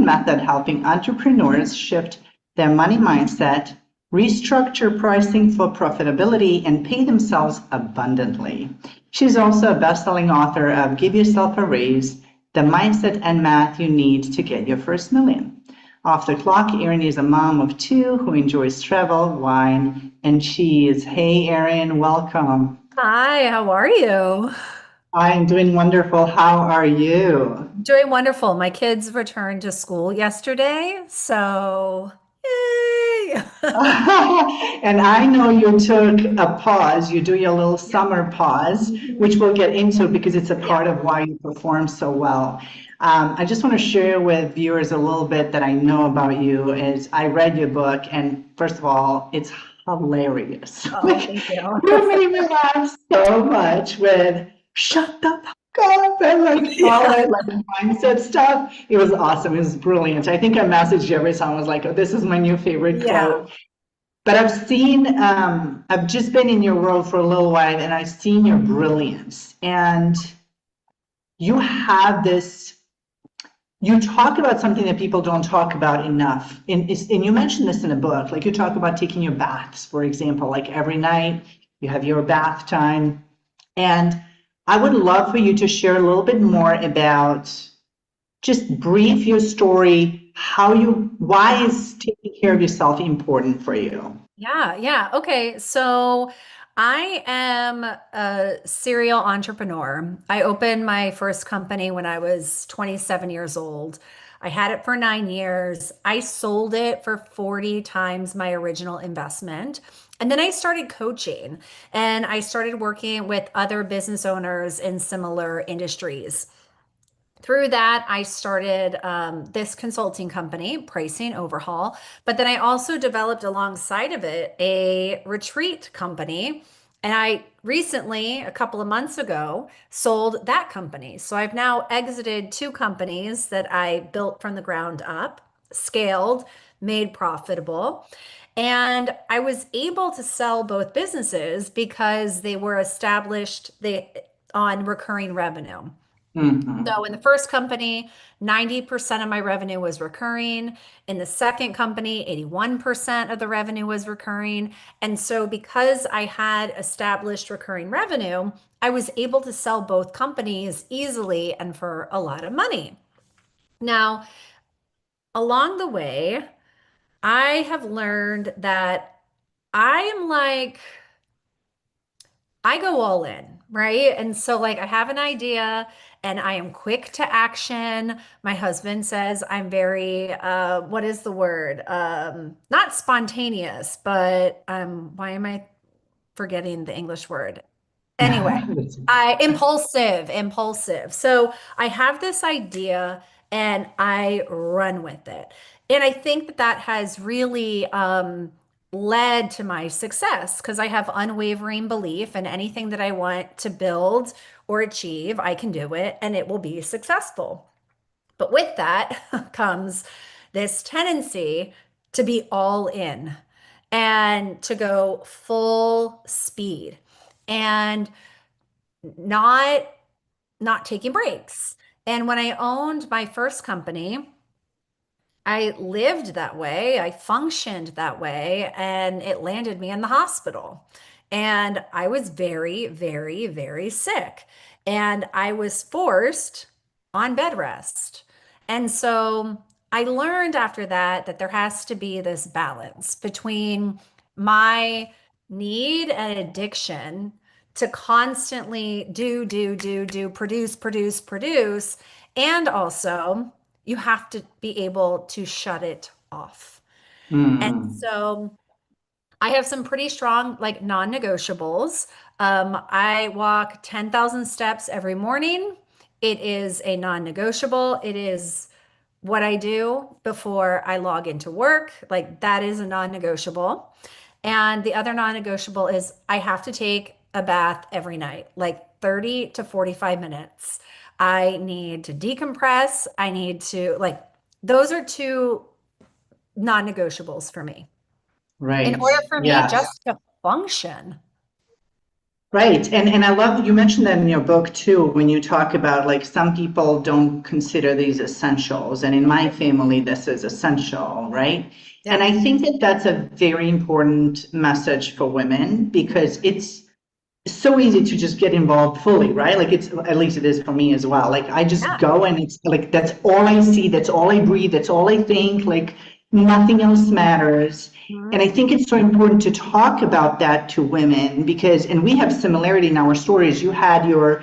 method helping entrepreneurs shift their money mindset, restructure pricing for profitability, and pay themselves abundantly. She's also a best-selling author of Give Yourself a Raise, the mindset and math you need to get your first million. Off the clock, Erin is a mom of two who enjoys travel, wine, and cheese. Hey, Erin, welcome. Hi, how are you? I'm doing wonderful. How are you? Doing wonderful. My kids returned to school yesterday, so yay! And I know you took a pause. You do your little Yeah. summer pause, which we'll get into because it's a Yeah. part of why you perform so well. I just want to share with viewers a little bit that I know about you. Is I read your book, and first of all, it's hilarious. Oh, thank you. You made me laugh so much with "Shut the fuck up" and like all Yeah. that like mindset stuff. It was awesome. It was brilliant. I think I messaged you every time. I was like, "Oh, this is my new favorite Yeah. quote." But I've just been in your world for a little while and I've seen your brilliance. And you have this, you talk about something that people don't talk about enough. And you mentioned this in a book, like you talk about taking your baths, for example, like every night you have your bath time. And I would love for you to share a little bit more about just brief your story, why is taking care of yourself important for you? Yeah, yeah. Okay, so I am a serial entrepreneur. I opened my first company when I was 27 years old. I had it for 9 years. I sold it for 40 times my original investment. And then I started coaching and I started working with other business owners in similar industries. Through that, I started this consulting company, Pricing Overhaul. But then I also developed alongside of it a retreat company. And I recently, a couple of months ago, sold that company. So I've now exited two companies that I built from the ground up, scaled, made profitable. And I was able to sell both businesses because they were established on recurring revenue. Mhm. So in the first company, 90% of my revenue was recurring. In the second company, 81% of the revenue was recurring. And so because I had established recurring revenue, I was able to sell both companies easily and for a lot of money. Now, along the way, I have learned that I am like I go all in, right? And so, like, I have an idea and I am quick to action. My husband says I'm very, what is the word? Not spontaneous, but why am I forgetting the English word? Anyway, impulsive. So I have this idea and I run with it. And I think that that has really led to my success because I have unwavering belief in anything that I want to build or achieve, I can do it and it will be successful. But with that comes this tendency to be all in and to go full speed and not not taking breaks. And when I owned my first company, I lived that way, I functioned that way, and it landed me in the hospital. And I was very, very, very sick. And I was forced on bed rest. And so I learned after that that there has to be this balance between my need and addiction to constantly do, produce, and also you have to be able to shut it off. And Mm. so I have some pretty strong, like non-negotiables. I walk 10,000 steps every morning. It is a non-negotiable. It is what I do before I log into work. Like that is a non-negotiable. And the other non-negotiable is I have to take a bath every night, like 30 to 45 minutes. I need to decompress. I need to, like, those are two non-negotiables for me in Right. order for me Yeah. just to function. Right. And I love you mentioned that in your book too, when you talk about like some people don't consider these essentials. And in my family, this is essential, right? And Yeah. I think that that's a very important message for women because it's so easy to just get involved fully, right? Like it's, at least it is for me as well. Like I just Yeah. go and it's like, that's all I see, that's all I breathe, that's all I think, like nothing else matters. And Mhm. I think it's so important to talk about that to women because, and we have similarity in our stories. You had your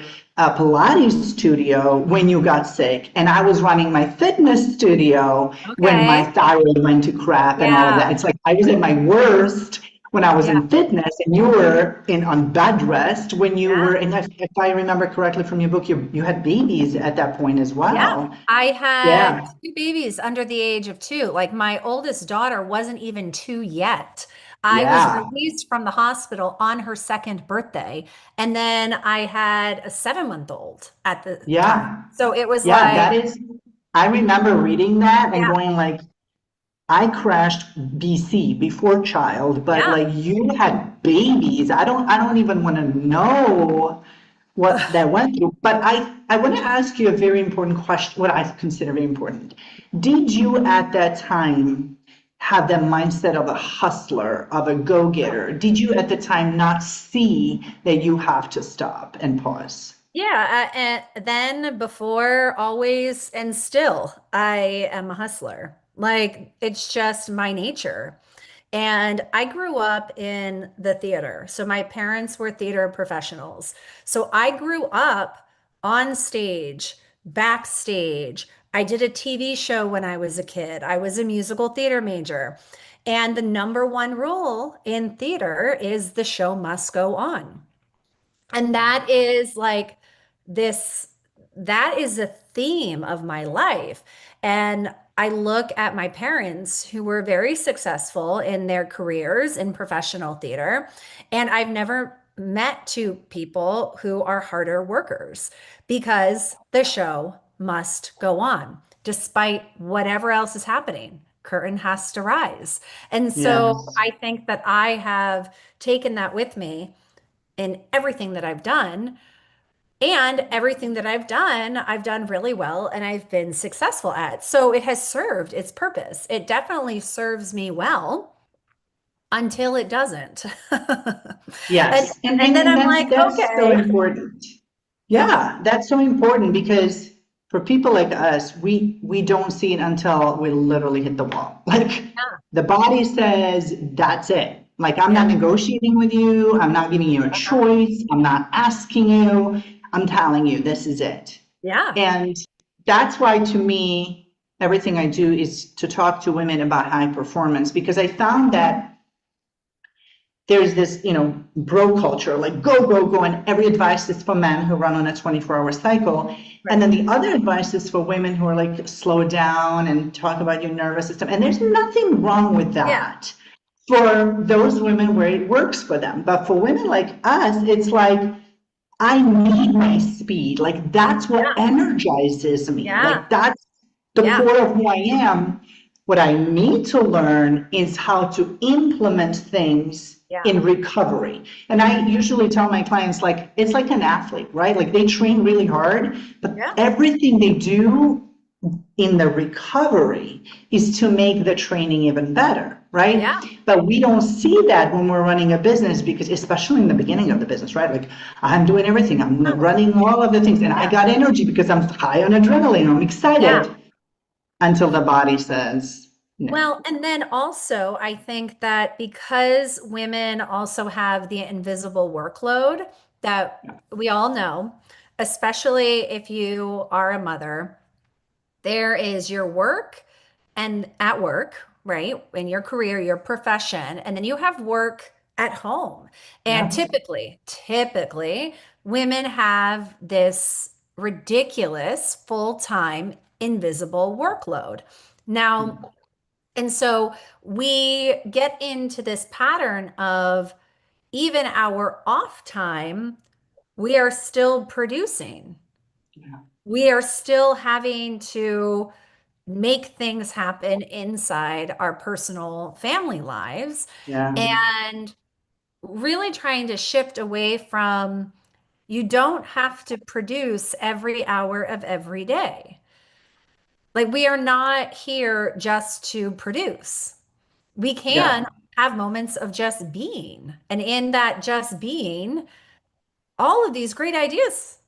Pilates studio when you got sick, and I was running my fitness studio when my Okay. thyroid went to crap and all of that. Yeah. It's like I was at my worst when I was Yeah. in fitness, and you were in on bed rest when you were Yeah. in. If I remember correctly from your book, you had babies at that point as Yeah. well. I had Yeah, two babies under the age of two. Like my oldest daughter wasn't even two yet. I was yeah, released from the hospital on her second birthday. And then I had a 7-month-old at the time. yeah, So it was yeah. like, That is. I remember reading that and yeah, going like, I crashed BC before child, but yeah. like you had babies. I don't even want to know what that went through. But I want to ask you a very important question, what I consider very important. Did you at that time have the mindset of a hustler, of a go-getter? Did you at the time not see that you have to stop and pause? Yeah, and then before, always, and still, I am a hustler. Like it's just my nature. And I grew up in the theater. So my parents were theater professionals. So I grew up on stage, backstage. I did a TV show when I was a kid. I was a musical theater major. And the number one rule in theater is the show must go on. And that is like this, that is a theme of my life. And I look at my parents who were very successful in their careers in professional theater, and I've never met two people who are harder workers because the show must go on despite whatever else is happening. Curtain has to rise. And so Yes. I think that I have taken that with me in everything that I've done. And everything that I've done really well and I've been successful at. So it has served its purpose. It definitely serves me well until it doesn't. And Yes. And, and and, then and I'm that's, like, that's so okay. important. Yeah. Yeah, that's so important because for people like us, we don't see it until we literally hit the wall. Like the body says, that's it. Like I'm Yeah. not negotiating with you. I'm not giving you a Uh-huh. choice. I'm not asking you. I'm telling you, this is it. Yeah. And that's why to me, everything I do is to talk to women about high performance because I found that there's this, bro culture, like go, go, go, and every advice is for men who run on a 24-hour cycle. And Right. then the other advice is for women who are like, slow down and talk about your nervous system. And there's nothing wrong with Yeah. that for those women where it works for them. But for women like us, it's like, I need my speed. Like that's what Yeah. energizes me. Yeah. Like that's the Yeah. core of who I am. What I need to learn is how to implement things Yeah. in recovery. And I usually tell my clients, like, it's like an athlete, right? Like they train really hard, but Yeah. everything they do in the recovery is to make the training even better, right? Yeah. But we don't see that when we're running a business because, especially in the beginning of the business, right? Like I'm doing everything, I'm running all of the things, and I Yeah. got energy because I'm high on adrenaline, I'm Yeah. excited until the body says no. Well, and then also, I think that because women also have the invisible workload that we all know, especially if you are a mother, there is your work and at work, right? In your career, your profession, and then you have work at home. And Yeah, typically, women have this ridiculous full-time invisible workload. Now, and so we get into this pattern of even our off time, we are still producing. yeah, We are still having to make things happen inside our personal family lives. yeah, And really trying to shift away from you don't have to produce every hour of every day. Like we are not here just to produce. We can Yeah. have moments of just being. And in that just being, all of these great ideas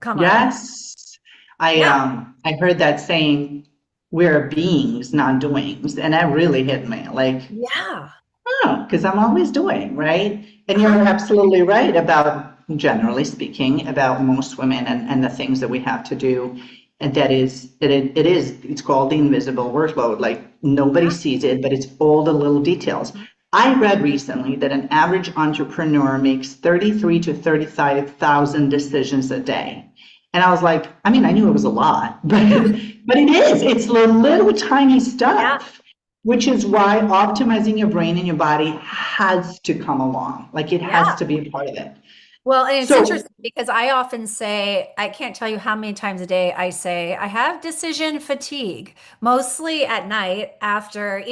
come up. Yes. I Yeah. I heard that saying, we're beings, not doings. And that really hit me. Like, Yeah. oh, because I'm always doing, right? And you're Uh-huh. absolutely right about, generally speaking, about most women and the things that we have to do. And that is, it's called the invisible workload. Like nobody Yeah. sees it, but it's all the little details. I read recently that an average entrepreneur makes 33 to 35,000 decisions a day. And I was like, I mean, I knew it was a lot, but it is. It's the little tiny Yeah. stuff, which is why optimizing your brain and your body has to come along. Like it has Yeah. to be a part of it. Well, and it's So, interesting because I often say, I can't tell you how many times a day I say, I have decision fatigue, mostly at night after,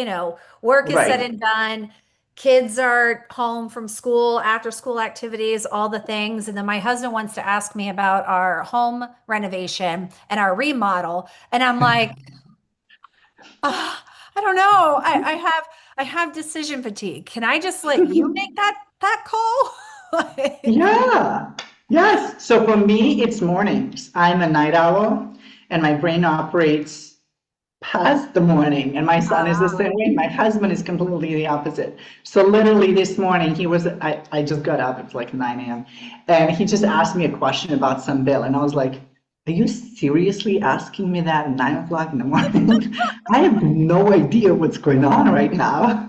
work is said right. and done. Kids are home from school, after school activities, all the things. And then my husband wants to ask me about our home renovation and our remodel. And I'm like, "Ah, I don't know. I have decision fatigue. Can I just let you make that call?" Like, Yeah. Yes. So for me, it's mornings. I'm a night owl and my brain operates past the morning. And my son is the same way. My husband is completely the opposite. So literally this morning, I just got up, it's like 9 a.m. And he just asked me a question about some bill. And I was like, are you seriously asking me that at 9 o'clock in the morning? I have no idea what's going on right now.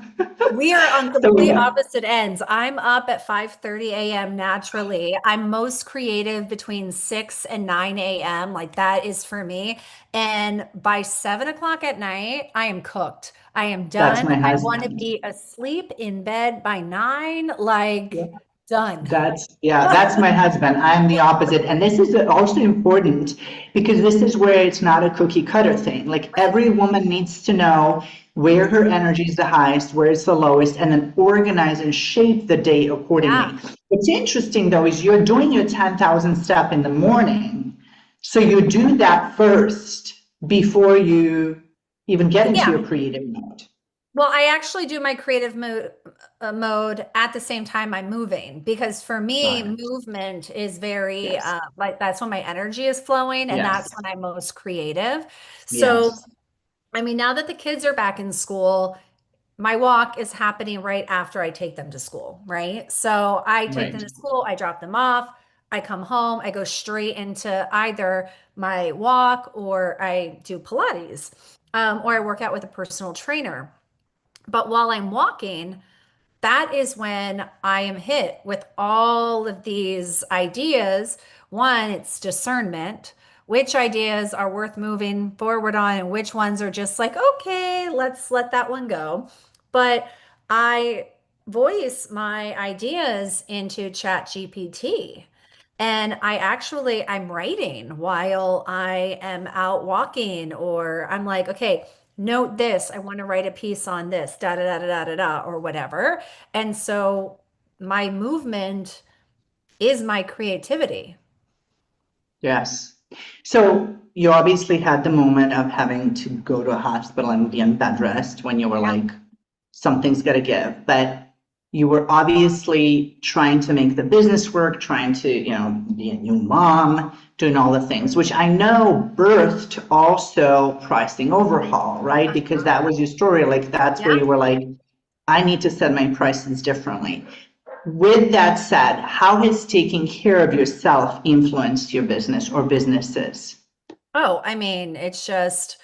we are on So complete yeah, opposite ends. I'm up at 5:30 a.m. naturally. I'm most creative between 6 and 9 a.m. Like that is for me. And by 7 o'clock at night, I am cooked. I am that's done. my I want to husband. be asleep in bed by 9, like done. That's my husband. I'm the opposite. And this is also important because this is where it's not a cookie cutter thing. Like every woman needs to know where her energy is the highest, where it's the lowest, and then organize and shape the day Yeah. accordingly. What's interesting though is you're doing your 10,000 step in the morning. So you do that first before you even get into Yeah. your creative mode. Well, I actually do my creative mode at the same time I'm moving because for me, Got it. movement is very Yes. like that's when my energy is flowing and that's Yes. when I'm most creative. So, Yes. I mean, now that the kids are back in school, my walk is happening right after I take them to school, right? So I take them Right. to school, I drop them off, I come home, I go straight into either my walk or I do Pilates, or I work out with a personal trainer. But while I'm walking, that is when I am hit with all of these ideas. One, it's discernment. Which ideas are worth moving forward on, and which ones are just like, okay, let's let that one go. But I voice my ideas into Chat GPT. And I'm writing while I am out walking, or I'm like, okay, note this. I want to write a piece on this, da da da da da da da, or whatever. And so my movement is my creativity. Yes. So you obviously had the moment of having to go to a hospital and be in bed rest when you were Yeah. like, something's got to give. But you were obviously trying to make the business work, trying to, be a new mom, doing all the things, which I know birthed also pricing overhaul, right? Because that was your story. Like that's where Yeah. you were like, I need to set my prices differently. With that said, how has taking care of yourself influenced your business or businesses? Oh, I mean, it's just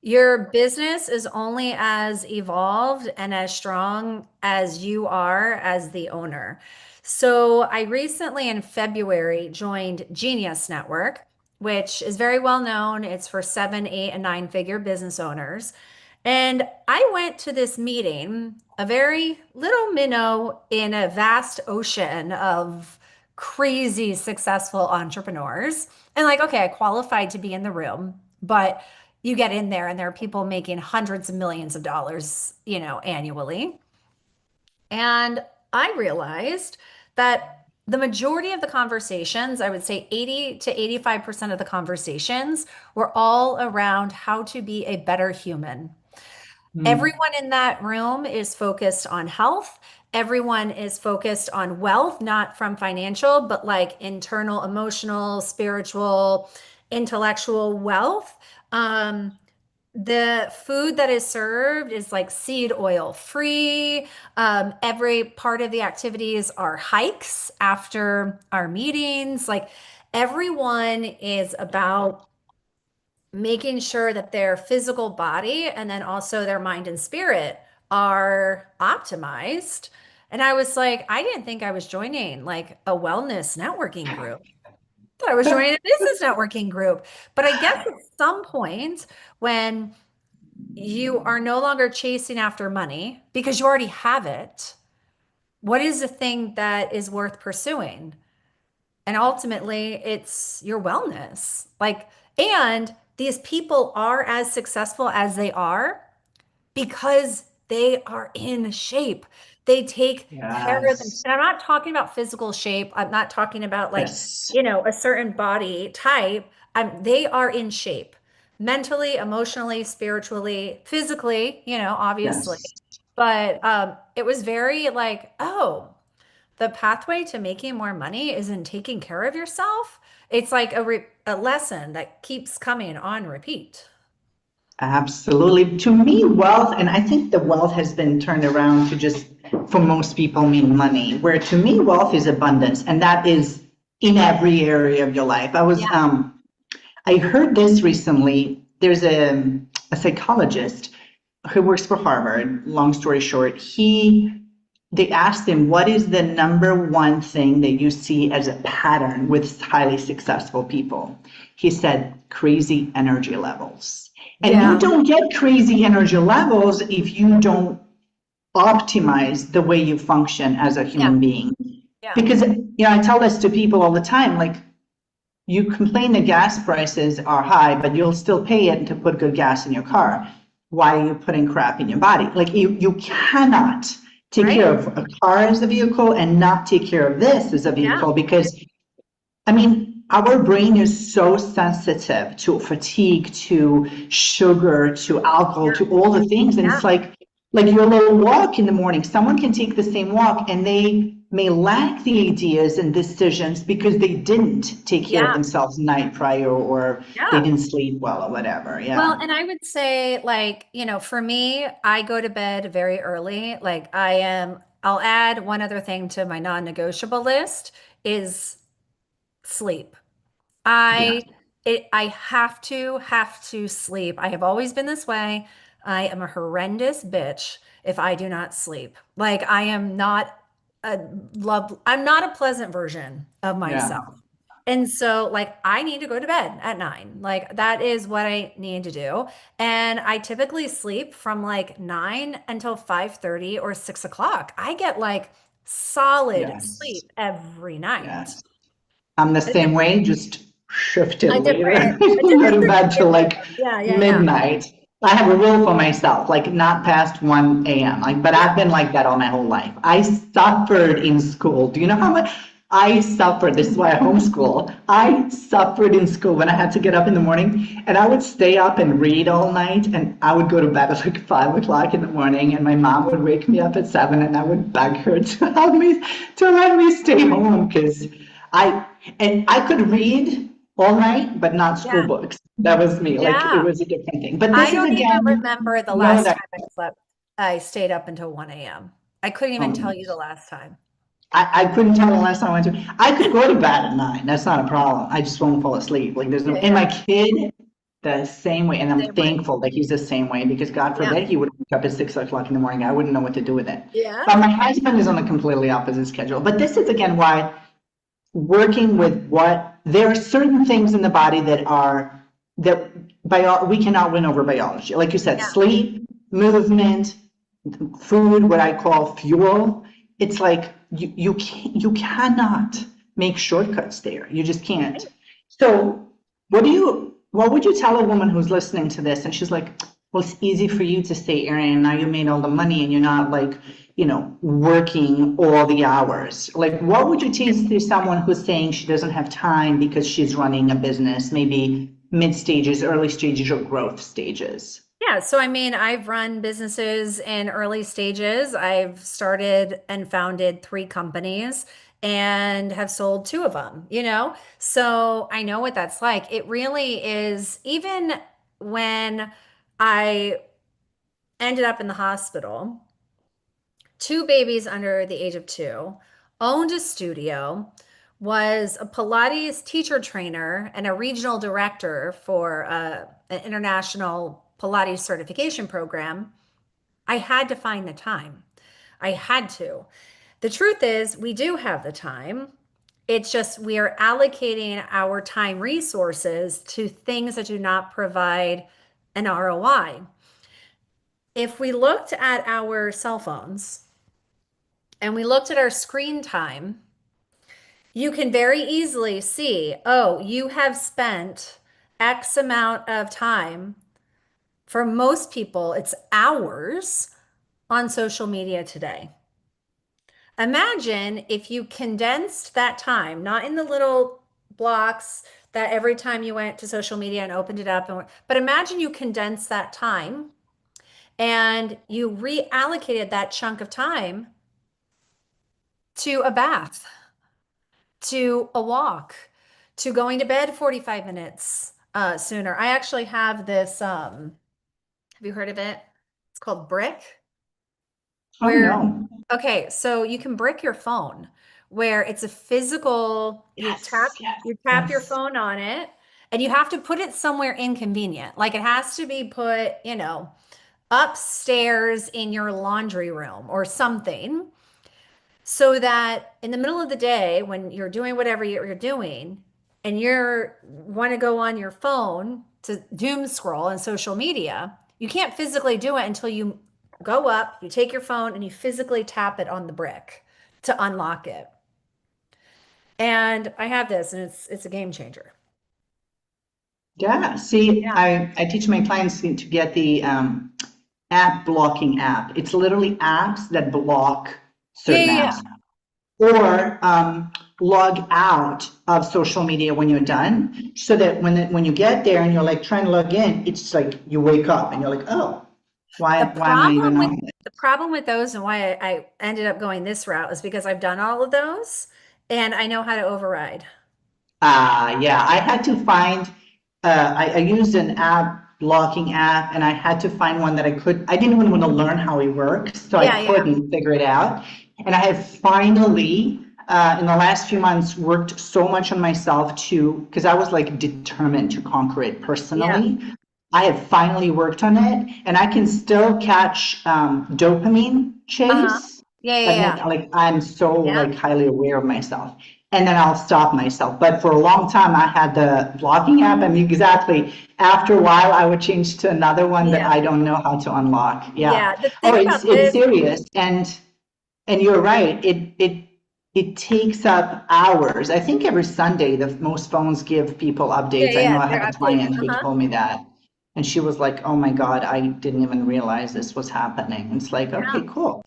your business is only as evolved and as strong as you are as the owner. So I recently in February joined Genius Network, which is very well known. It's for 7, 8, and 9-figure business owners. And I went to this meeting, a very little minnow in a vast ocean of crazy successful entrepreneurs. And like, okay, I qualified to be in the room, but you get in there and there are people making hundreds of millions of dollars, annually. And I realized that the majority of the conversations, I would say 80 to 85% of the conversations, were all around how to be a better human. Hmm. Everyone in that room is focused on health. Everyone is focused on wealth, not from financial, but like internal, emotional, spiritual, intellectual wealth. Um, the food that is served is like seed oil free. Every part of the activities are hikes after our meetings. Like everyone is about making sure that their physical body and then also their mind and spirit are optimized. And I was like, I didn't think I was joining like a wellness networking group. I thought I was joining a business networking group. But I guess at some point when you are no longer chasing after money because you already have it, what is the thing that is worth pursuing? And ultimately, it's your wellness. Like, and these people are as successful as they are because they are in shape. They take care of them. Yes. And I'm not talking about physical shape. I'm not talking about like, Yes. a certain body type. They are in shape mentally, emotionally, spiritually, physically, obviously. Yes. But it was very like, oh, the pathway to making more money isn't taking care of yourself. It's like a lesson that keeps coming on repeat. Absolutely. To me, wealth, and I think the wealth has been turned around to just, for most people, mean money, where to me, wealth is abundance, and that is in every area of your life. I heard this recently. There's a psychologist who works for Harvard. Long story short, they asked him, what is the number one thing that you see as a pattern with highly successful people? He said, crazy energy levels. And you Yeah. don't get crazy energy levels if you don't optimize the way you function as a Yeah. human being. Yeah. Because, I tell this to people all the time, like, you complain that gas prices are high, but you'll still pay it to put good gas in your car. Why are you putting crap in your body? Like you cannot take Right? care of a car as a vehicle and not take care of this as a Yeah. vehicle because I mean, our brain is so sensitive to fatigue, to sugar, to alcohol, to all the things. And Yeah. it's like your little walk in the morning. Someone can take the same walk and they may lack the ideas and decisions because they didn't take care of Yeah. themselves the night prior or they Yeah. didn't sleep well or whatever. Well, Yeah. and I would say, like, for me, I go to bed very early. Like, I'll add one other thing to my non-negotiable list is sleep. Yeah. I have to sleep. I have always been this way. I am a horrendous bitch if I do not sleep. Like I am not I'm not a pleasant version of Yeah. myself. And so like I need to go to bed at 9. Like that is what I need to do. And I typically sleep from like 9 until 5:30 or 6 o'clock. I get like solid Yes. sleep every night. Yes. I'm the same way, just shifted later. A Go different to bed till like circadian. Yeah, yeah, yeah. midnight. I have a rule for myself, like not past 1 a.m. Like, but I've Yeah. been like that all my whole life. I suffered in school. Do you know how much I suffered? This is why I homeschool. I suffered in school when I had to get up in the morning and I would stay up and read all night and I would go to bed at like 5 o'clock in the morning and my mom would wake me up at 7 and I would beg her to help me, to let me stay home because I could read all night, but not school Yeah. books. That was me. Like it Yeah. was a different thing. But I this is don't even again, remember the know last that time I slept. I stayed up until 1 a.m. I couldn't even tell you the last time. I couldn't tell the last time I went to. I could go to bed at 9. That's not a problem. I just won't fall asleep. Like there's no. Yeah, And yeah. my kid, the same way. And I'm Same way. thankful that he's the same way because God Yeah. forbid he would wake up at 6 o'clock in the morning. I wouldn't know what to do with it. Yeah. But my husband is on a completely opposite schedule. But this is again why working with what there are certain things in the body that we cannot win over biology. Like you said, Yeah. sleep, movement, food, what I call fuel. It's like you cannot make shortcuts there. You just can't. Right. So what would you tell a woman who's listening to this and she's like, Well, it's easy for you to say, Erin, now you made all the money and you're not like, working all the hours. Like, what would you say to someone who's saying she doesn't have time because she's running a business, maybe mid stages, early stages, or growth stages? Yeah, so I mean, I've run businesses in early stages. I've started and founded 3 companies and have sold 2 of them, you know? So I know what that's like. It really is, even when I ended up in the hospital, 2 babies under the age of 2, owned a studio, was a Pilates teacher trainer and a regional director for an international Pilates certification program. I had to find the time. I had to. The truth is, we do have the time. It's just we are allocating our time resources to things that do not provide an ROI. If we looked at our cell phones and we looked at our screen time, you can very easily see, oh, you have spent X amount of time. For most people, it's hours on social media today. Imagine if you condensed that time, not in the little blocks that every time you went to social media and opened it up, but imagine you condensed that time and you reallocated that chunk of time to a bath, to a walk, to going to bed 45 minutes sooner. I actually have this, have you heard of it? It's called Brick, Oh, where, no. okay, so you can brick your phone where it's a physical, Yes, yes, you tap your yes. phone on it and you have to put it somewhere inconvenient. Like it has to be put, upstairs in your laundry room or something, so that in the middle of the day when you're doing whatever you're doing and you're want to go on your phone to doom scroll on social media, you can't physically do it until you go up, you take your phone and you physically tap it on the brick to unlock it. And I have this and it's a game changer. Yeah, see, Yeah. I teach my clients to get the app blocking app. It's literally apps that block Yeah, certain yeah, yeah. apps, or log out of social media when you're done, so that when you get there and you're like trying to log in, it's like you wake up and you're like, oh, The why am I even problem with on this? the problem with those and why I ended up going this route is because I've done all of those and I know how to override. Yeah, I had to find, I used an app blocking app, and I had to find one that I didn't even want to learn how it works, so I Yeah, yeah. couldn't figure it out. And I have finally, in the last few months, worked so much on myself because I was like determined to conquer it Yeah. personally. I have finally worked on it, and I can still catch dopamine Uh-huh. chase. Yeah, yeah, yeah. Like I'm so Yeah. like highly aware of myself, and then I'll stop myself. But for a long time, I had the blocking app, and exactly after a while, I would change to another one that Yeah. I don't know how to unlock. Yeah. Yeah. The Oh, thing about it's this, serious, and you're right. It takes up hours. I think every Sunday, the most phones give people yeah, updates. I know yeah, I they're have a updating. client who Uh-huh. told me that, and she was like, "Oh my God, I didn't even realize this was happening." It's like, Yeah. okay, cool.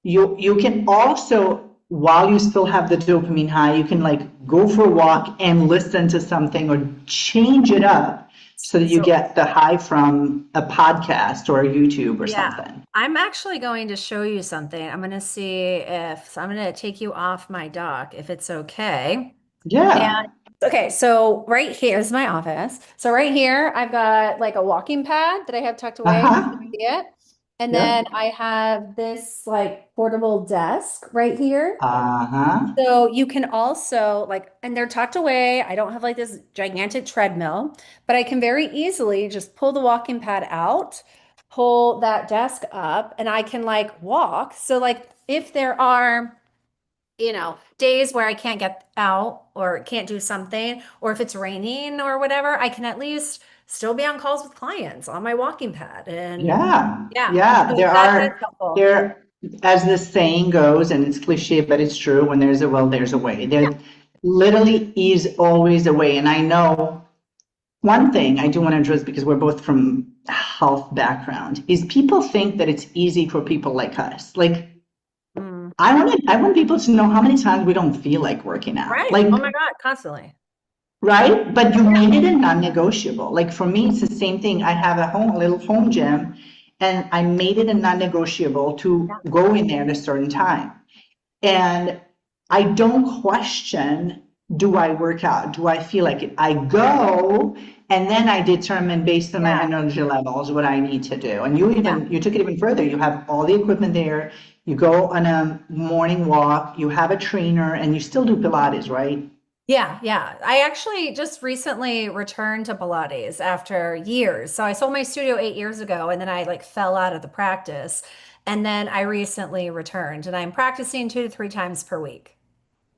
You can also, while you still have the dopamine high, you can like go for a walk and listen to something or change it up so that you So, get the high from a podcast or a YouTube or yeah, something. I'm actually going to show you something. I'm going to see if, so I'm going to take you off my dock if it's okay. Yeah. And okay, so right here is my office. So right here, I've got like a walking pad that I have tucked away. You Uh-huh. can see it. And then Yep. I have this like portable desk right here. Uh-huh. So you can also like, and they're tucked away. I don't have like this gigantic treadmill, but I can very easily just pull the walking pad out, pull that desk up, and I can like walk. So like if there are, days where I can't get out or can't do something, or if it's raining or whatever, I can at least still be on calls with clients on my walking pad. And Yeah. yeah, Yeah. so that's helpful. There, as the saying goes, and it's cliche, but it's true, when there's a will, there's a way. There literally is always a way. And I know one thing I do want to address, because we're both from health background is people think that it's easy for people like us. Like, Mm. I want people to know how many times we don't feel like working out. Right. Oh Like, my God, constantly. right? But you made it a non-negotiable. Like for me, it's the same thing. I have a little home gym, and I made it a non-negotiable to Yeah. go in there at a certain time. And I don't question, do I work out? Do I feel like it? I go, and then I determine based on my Yeah. energy levels what I need to do. And Yeah. you took it even further. You have all the equipment there. You go on a morning walk, you have a trainer, and you still do Pilates, right? Yeah, yeah. I actually just recently returned to Pilates after years. So I sold my studio 8 years ago and then I like fell out of the practice. And then I recently returned and I'm practicing 2 to 3 times per week.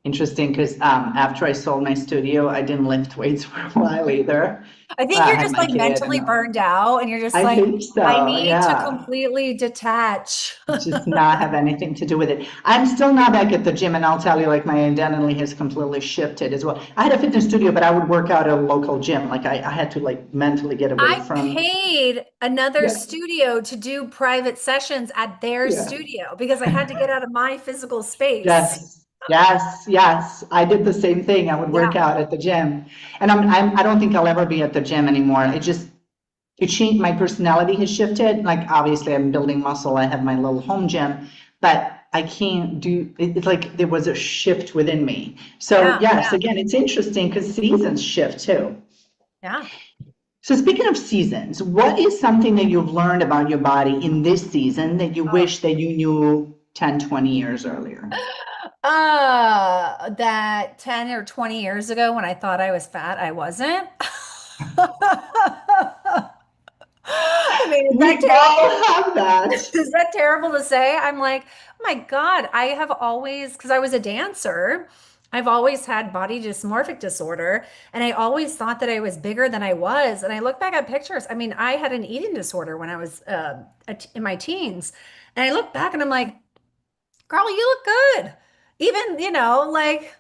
Interesting, because after I sold my studio, I didn't lift weights for a while either. I think I you're had just my like kid, mentally and burned out and you're just I like, think I so. need to Yeah, completely detach. just not have anything to do with it. I'm still not back at the gym, and I'll tell you, like my identity has completely shifted as well. I had a fitness studio, but I would work out at a local gym. Like I had to like mentally get away I from. paid another Yeah, studio to do private sessions at their yeah. studio because I had to get out of my physical space. Yes, yes, yes. I did the same thing. I would work Yeah. out at the gym, and I don't think I'll ever be at the gym anymore. It changed. My personality has shifted. Like obviously, I'm building muscle. I have my little home gym, but I can't do. It's like there was a shift within me. So Yeah. yes, Yeah. again, it's interesting because seasons shift too. Yeah. So speaking of seasons, what is something that you've learned about your body in this season that you Oh. wish that you knew 10, 20 years earlier? That 10 or 20 years ago when I thought I was fat, I wasn't. I mean, is that We terrible? all have that. Is that terrible to say? I'm like, oh my God, I have always, because I was a dancer, I've always had body dysmorphic disorder, and I always thought that I was bigger than I was. And I look back at pictures. I mean, I had an eating disorder when I was in my teens, and I look back and I'm like, girl, you look good. Even, like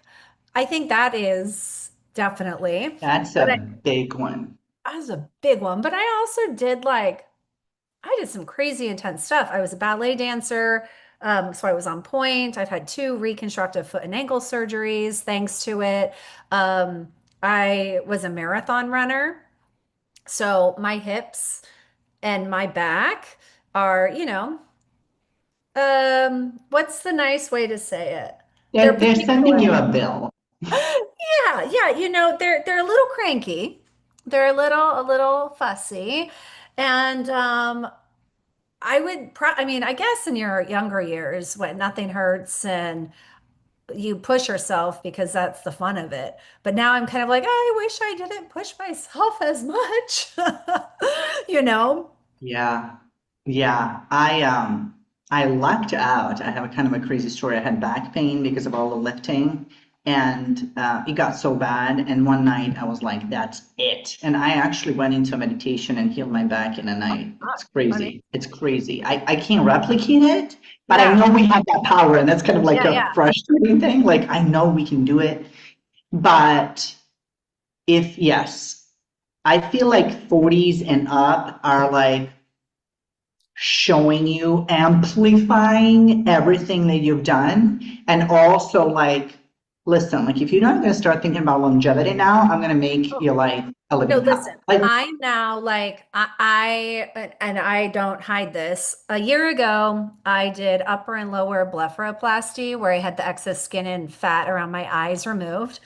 I think that is definitely, That's but a big one. I was a big one. But I also did like, I did some crazy intense stuff. I was a ballet dancer, so I was on point. I've had 2 reconstructive foot and ankle surgeries thanks to it. Um, I was a marathon runner, so my hips and my back are, what's the nice way to say it? They're They're sending you particular. a bill. Yeah, yeah, they're a little cranky. They're a little fussy. And I mean, I guess in your younger years when nothing hurts and you push yourself because that's the fun of it. But now I'm kind of like, I wish I didn't push myself as much. You know? Yeah. Yeah. I lucked out. I have a kind of a crazy story. I had back pain because of all the lifting, and it got so bad. And one night I was like, that's it. And I actually went into meditation and healed my back in a night. Ah, It's funny. crazy. It's crazy. I can't replicate it, but I Yeah, know we have that power, and that's kind of like yeah, a yeah. frustrating thing. Like I know we can do it, but if yes, I feel like 40s and up are like showing you, amplifying everything that you've done. And also like, listen, like if you're not going to start thinking about longevity now, I'm going to make your life a No, living hell. listen, Like, I'm now like and I don't hide this. A year ago, I did upper and lower blepharoplasty where I had the excess skin and fat around my eyes removed.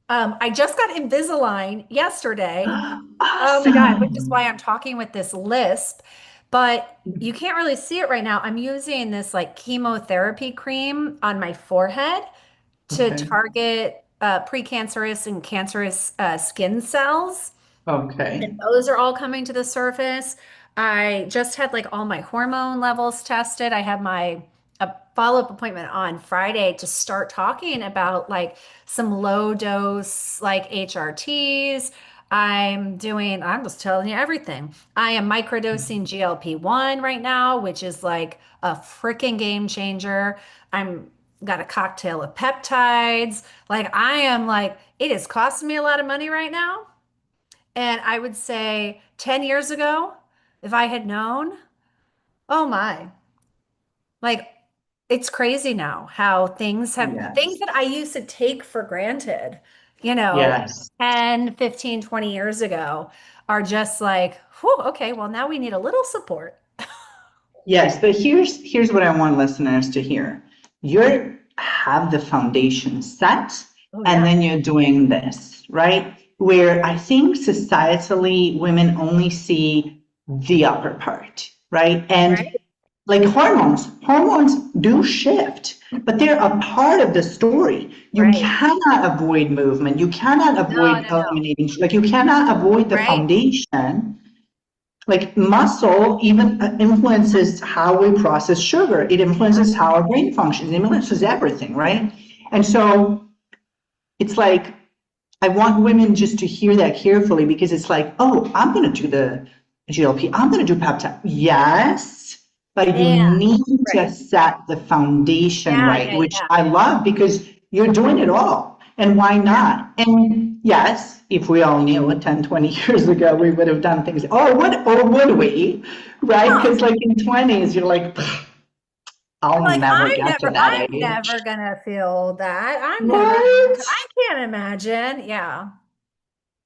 I just got Invisalign yesterday. Oh my God, which is why awesome. I'm talking with this lisp. But you can't really see it right now. I'm using this like chemotherapy cream on my forehead to Okay. target precancerous and cancerous skin cells. And Okay. those are all coming to the surface. I just had like all my hormone levels tested. I have my a follow-up appointment on Friday to start talking about like some low dose like HRTs. I'm just telling you everything. I am microdosing GLP-1 right now, which is like a freaking game changer. I'm got a cocktail of peptides. Like I am like, it is costing me a lot of money right now. And I would say 10 years ago, If I had known, oh my. Like it's crazy now how things Yes. that I used to take for granted, you know, Yes. 10, 15, 20 years ago are just like, whew, okay, well now we need a little support. Yes, but here's what I want listeners to hear. You have the foundation set, Oh and yeah. then you're doing this, right? Where I think societally women only see the upper part, right? And Right? like hormones do shift, but they're a part of the story. You Right. cannot avoid movement. You cannot No, avoid no, no. eliminating, like you cannot avoid the Right. foundation. Like muscle even influences how we process sugar. It Yeah. influences how our brain functions. It influences everything, right? And so it's like I want women just to hear that carefully because it's like, oh, I'm going to do the GLP. I'm going to do peptide. Yes, but you And need to right. set the foundation Yeah, right, yeah, which yeah. I love because you're doing it all. And why Yeah. not? And yes, if we all knew 10, 20 years ago, we would have done things. Or would we? Right? No. Because like in 20s, you're like, I'll Like never get to that I'm never age. gonna feel that. I'm never going Right? to, I can't imagine. Yeah.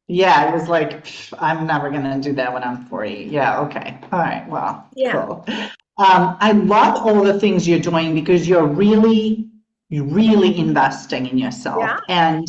Yeah, it was like, I'm never gonna do that when I'm 40. Yeah, okay. All right, well, Yeah. cool. I love all the things you're doing because you're really investing in Yeah. yourself. And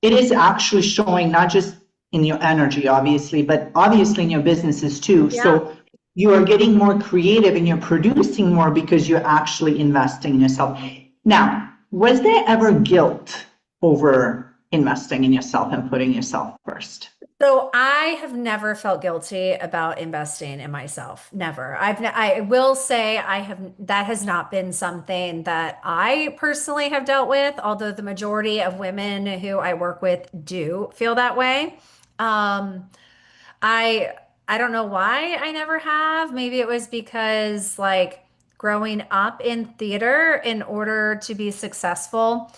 it is actually showing not just in your energy, obviously, but obviously in your businesses too. Yeah. So you are getting more creative and you're producing more because you're actually investing in yourself. Now, was there ever guilt over investing in yourself and putting yourself first? So I have never felt guilty about investing in myself. Never. I will say I have that has not been something that I personally have dealt with, although the majority of women who I work with do feel that way. Um, I I don't know why I never have. Maybe it was because like growing up in theater in order to be successful,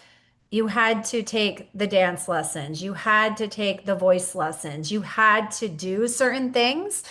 you had to take the dance lessons, you had to take the voice lessons, you had to do certain things.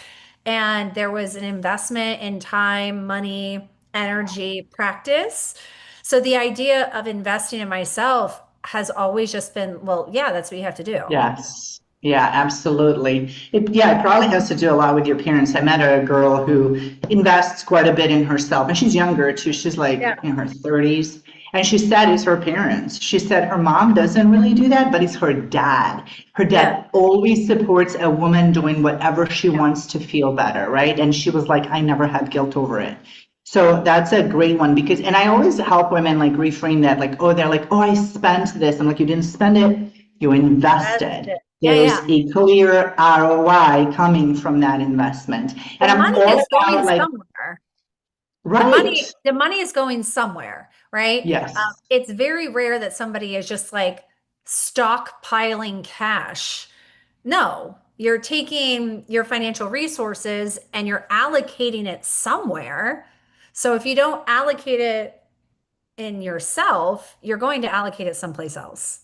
And there was an investment in time, money, energy, practice. So the idea of investing in myself has always just been, well, yeah, that's what you have to do. Yes. Yeah, absolutely. It probably has to do a lot with your parents. I met a girl who invests quite a bit in herself, and she's younger too. She's like Yeah. in her 30s. And she said it's her parents. She said her mom doesn't really do that, but it's her dad. Her Yeah. dad always supports a woman doing whatever she Yeah. wants to feel better, right? And she was like, I never had guilt over it. So that's a great one because, and I always help women like reframe that, like, oh, they're like, oh, I spent this. I'm like, you didn't spend it, you That's invested. it. Yeah, There's yeah. a clear ROI coming from that investment. The And I'm money all is going about like, somewhere. right. The money is going somewhere, right? Yes. It's very rare that somebody is just like stockpiling cash. No, you're taking your financial resources and you're allocating it somewhere. So if you don't allocate it in yourself, you're going to allocate it someplace else.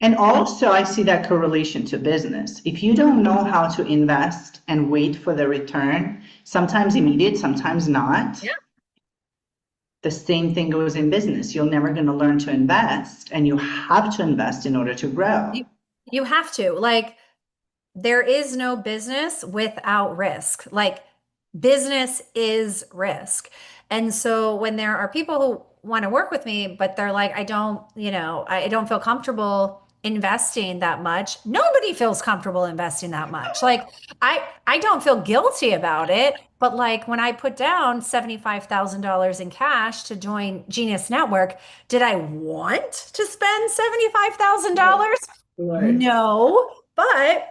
And also, I see that correlation to business. If you don't know how to invest and wait for the return, sometimes immediate, sometimes not, Yeah. the same thing goes in business. You're never going to learn to invest, and you have to invest in order to grow. You you have to. Like there is no business without risk. Like business is risk. And so when there are people who want to work with me, but they're like, I don't feel comfortable investing that much. Nobody feels comfortable investing that much. Like I don't feel guilty about it, but like when I put down $75,000 in cash to join Genius Network, did I want to spend $75,000? Right. No, but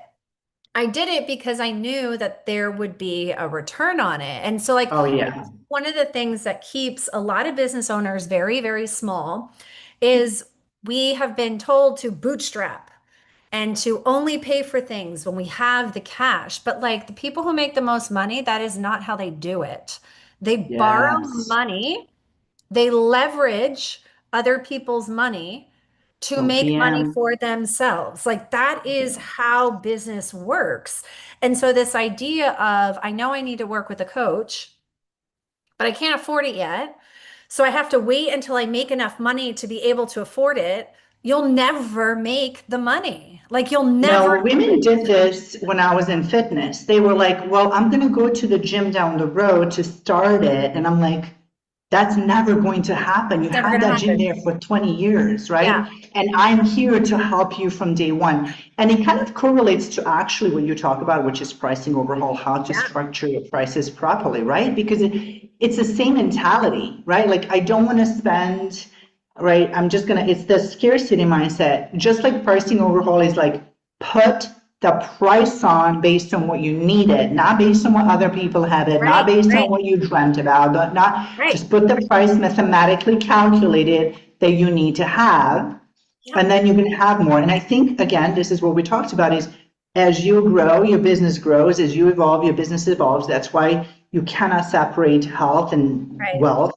I did it because I knew that there would be a return on it. And so, like, Oh, yeah. one of the things that keeps a lot of business owners very, very small is we have been told to bootstrap and to only pay for things when we have the cash. But, like, the people who make the most money, that is not how they do it. They borrow Yes. money, they leverage other people's money to So make money PM, for themselves. Like that is how business works. And so this idea of, I know I need to work with a coach, but I can't afford it yet. So I have to wait until I make enough money to be able to afford it. You'll never make the money. Like you'll no, never do women it. did this when I was in fitness. They were like, well, I'm going to go to the gym down the road to start it. And I'm like, that's never going to happen. You It's never had going to that gym happen. there for 20 years, Yeah. right? And I'm here to help you from day one. And it kind of correlates to actually what you talk about, which is pricing overhaul, how to Yeah. structure your prices properly, right? Because it's the same mentality, right? Like, I don't want to spend, right? It's the scarcity mindset. Just like pricing overhaul is like, put the price on based on what you needed, not based on what other people had it, not Right. based on Right. what you dreamt about, not Right. just put the price mathematically calculated that you need to have, Yeah. and then you can have more. And I think, again, this is what we talked about is as you grow, your business grows, as you evolve, your business evolves. That's why you cannot separate health and Right. wealth,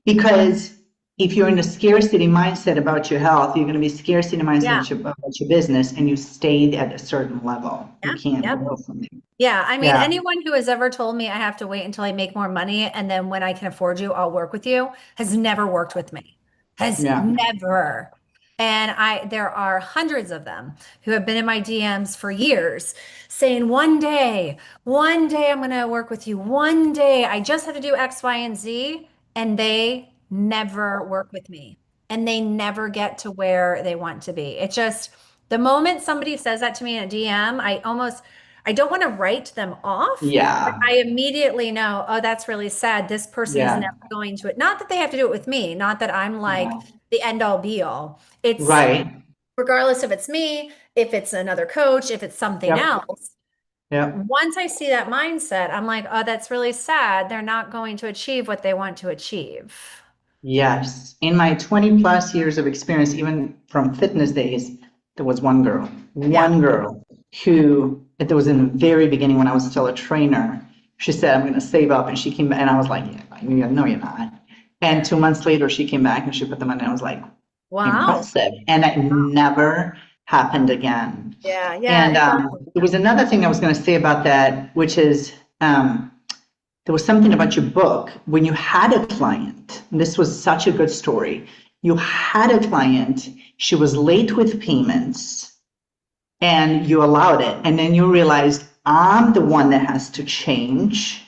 because if you're in a scarcity mindset about your health, you're going to be scarcity Yeah. mindset about your business, and you stay at a certain level. You Yeah. can't Yep. grow from there. Yeah, I mean, Yeah, anyone who has ever told me I have to wait until I make more money and then when I can afford you, I'll work with you has never worked with me. Has yeah, never. And there are hundreds of them who have been in my DMs for years saying, one day I'm going to work with you. One day I just have to do X, Y, and Z. And they never work with me and they never get to where they want to be. It just, the moment somebody says that to me in a DM, I don't want to write them off, but yeah, I immediately know, oh, that's really sad. This person is yeah, never going to it. Not that they have to do it with me, not that I'm like yeah. the end all be all. It's Right. regardless if it's me, if it's another coach, if it's something Yep, else. yep. Once I see that mindset, I'm like, oh, that's really sad. They're not going to achieve what they want to achieve. Yes. In my 20 plus years of experience, even from fitness days, there was Yeah. one girl who, it was in the very beginning when I was still a trainer. She said, I'm going to save up. And she came back, and I was like, yeah, no, you're not. And 2 months later, she came back and she put the money. I was like, Wow. impressive. And it never happened again. Yeah. Yeah. And It does. there was another thing I was going to say about that, which is there was something about your book when you had a client. And this was such a good story. You had a client, she was late with payments, and you allowed it. And then you realized, I'm the one that has to change.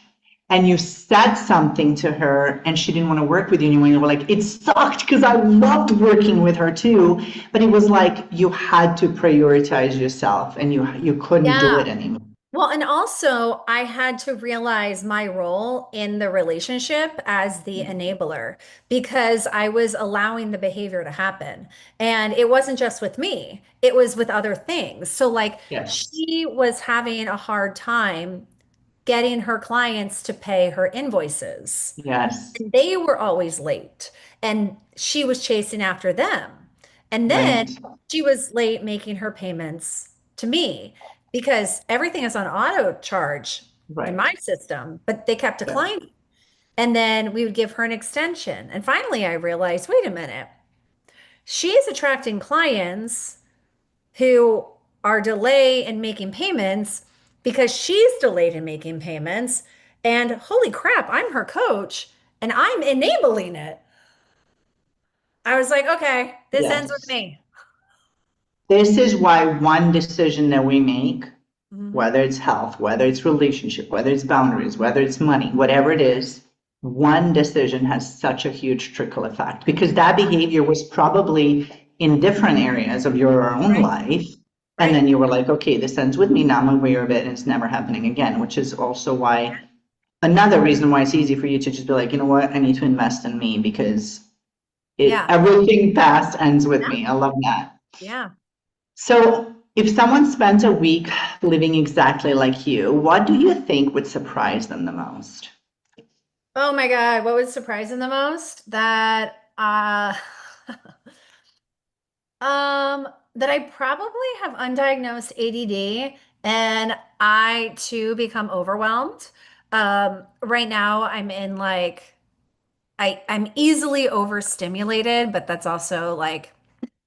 And you said something to her, and she didn't want to work with you anymore. You were like, it sucked because I loved working with her too. But it was like you had to prioritize yourself, and you couldn't do Yeah. it anymore. Well, and also I had to realize my role in the relationship as the enabler because I was allowing the behavior to happen. And it wasn't just with me, it was with other things. So, like, Yes. she was having a hard time getting her clients to pay her invoices. Yes. And they were always late, and she was chasing after them. And then Right. she was late making her payments to me because everything is on auto charge in my Right. system, but they kept Yeah. declining. And then we would give her an extension. And finally, I realized, wait a minute, she's attracting clients who are delayed in making payments because she's delayed in making payments. And holy crap, I'm her coach and I'm enabling it. I was like, okay, this ends with Yes. me. This is why one decision that we make, Mhm. whether it's health, whether it's relationship, whether it's boundaries, whether it's money, whatever it is, one decision has such a huge trickle effect because that behavior was probably in different areas of your own Right, life. And right. then you were like, okay, this ends with me. Now I'm aware of it and it's never happening again, which is also why another reason why it's easy for you to just be like, you know what, I need to invest in me because Yeah, everything past ends with yeah, me. I love that. yeah. So, if someone spent a week living exactly like you, what do you think would surprise them the most? Oh my God, what was surprising the most? That I probably have undiagnosed ADD and I too become overwhelmed. Right now I'm in like I'm easily overstimulated, but that's also like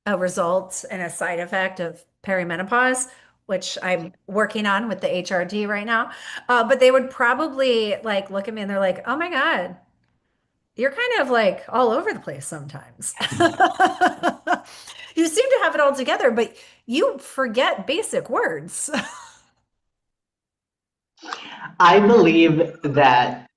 a result and a side effect of perimenopause, which I'm working on with the HRD right now. But they would probably like look at me and they're like, "Oh my God, you're kind of like all over the place sometimes." You seem to have it all together, but you forget basic words. I believe that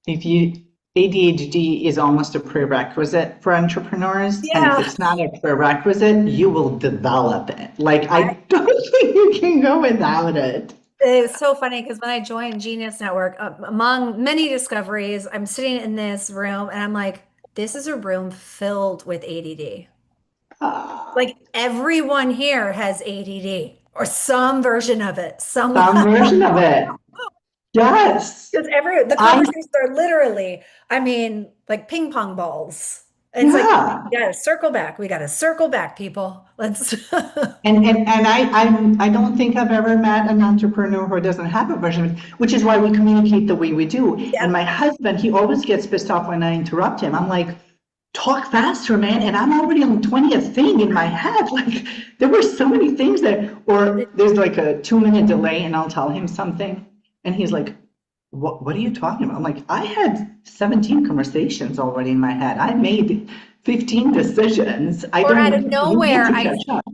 if you ADHD is almost a prerequisite for entrepreneurs, and if Yeah. it's not a prerequisite, you will develop it. Like I I, don't think you can go without it. it's so funny because when I joined Genius Network, among many discoveries, I'm sitting in this room and I'm like, this is a room filled with ADD. Ah, Like everyone here has ADD or some version of it some somewhere. version of it. Yes. Because the I conversations are literally, I mean, like ping pong balls. It's like yeah. we gotta circle back. We gotta circle back, people. Let's And I don't think I've ever met an entrepreneur who doesn't have a version of it, which is why we communicate the way we do. And Yep. my husband, he always gets pissed off when I interrupt him. I'm like, talk faster, man. And I'm already on the 20th thing in my head. Like there were so many things that, or there's like a 2 minute delay and I'll tell him something. And he's like, what are you talking about? I'm like, I had 17 conversations already in my head. I made 15 decisions. I Or out of don't, you need nowhere, to catch up.